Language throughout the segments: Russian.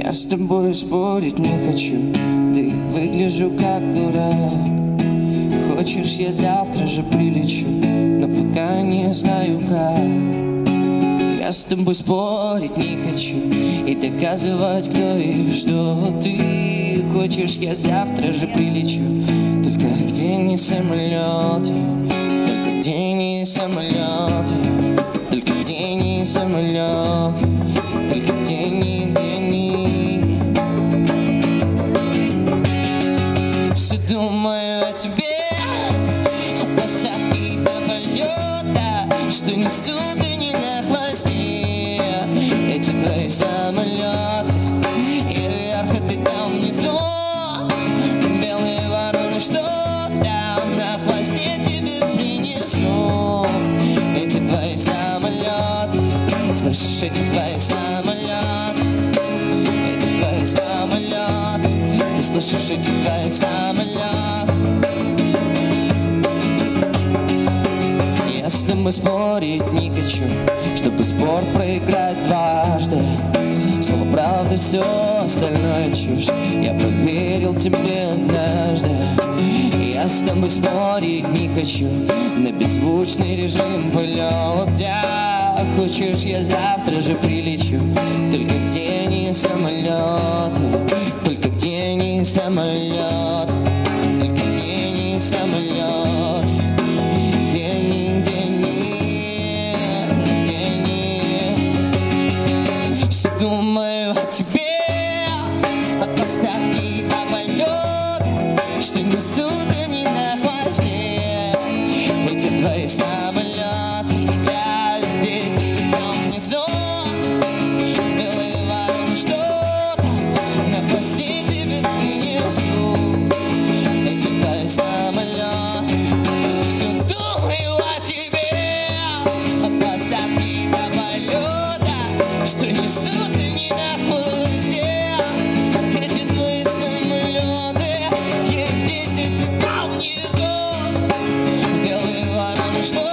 Я с тобой спорить не хочу, да и выгляжу как дурак. Хочешь, я завтра же прилечу, но пока не знаю как. Я с тобой спорить не хочу и доказывать, кто и что ты. Хочешь, я завтра же прилечу, только где не самолеты, только где не самолеты, только где не самолеты, только где не. Все думаю о тебе, от посадки до полета, что несут они на хвосте эти твои самолеты. И вверх, и ты там внизу, белые вороны, что там на хвосте тебе принесу. Эти твои самолеты, слышишь, эти твои самолеты, эти твои самолеты, ты слышишь, эти твои самолеты. Я с тобой спорить не хочу, чтобы спор проиграть дважды. Слово правда, все остальное чушь, я проверил тебе однажды. Я с тобой спорить не хочу, на беззвучный режим полета. Хочешь, я завтра же прилечу, только где не самолеты, только где не самолет, только где не самолет, где не, где не, где не. Все думаю о тебе, от посадки до полета, что несут они на хвосте эти твои самолеты. Я здесь, и ты там внизу, белые вороны, что там на хвосте тебе принесу. Эти твои самолеты. Все думаю о тебе, от посадки до полета, что несут они на хвосте эти твои самолеты. Я здесь, и ты там внизу, белые вороны, что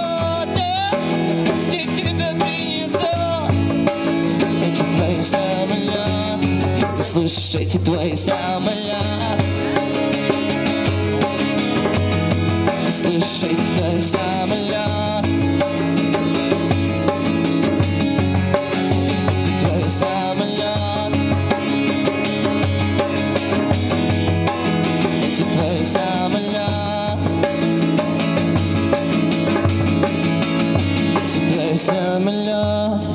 там на хвосте тебя принесу. Эти твои самолеты, ты слышишь, эти твои самолеты, ты слышишь, эти твои самолеты, эти твои самолеты, эти твои самолеты, эти твои самолеты.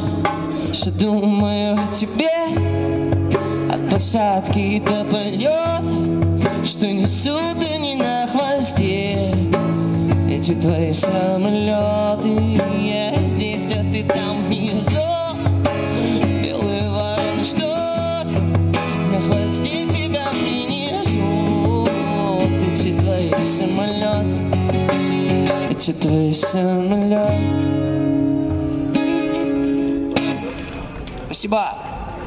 Все думаю о тебе, от посадки до полета, что несут они на хвосте эти твои самолеты. Я здесь, а ты там внизу, белые вороны, что на хвосте тебя принесут. Эти твои самолеты, эти твои самолеты. Спасибо.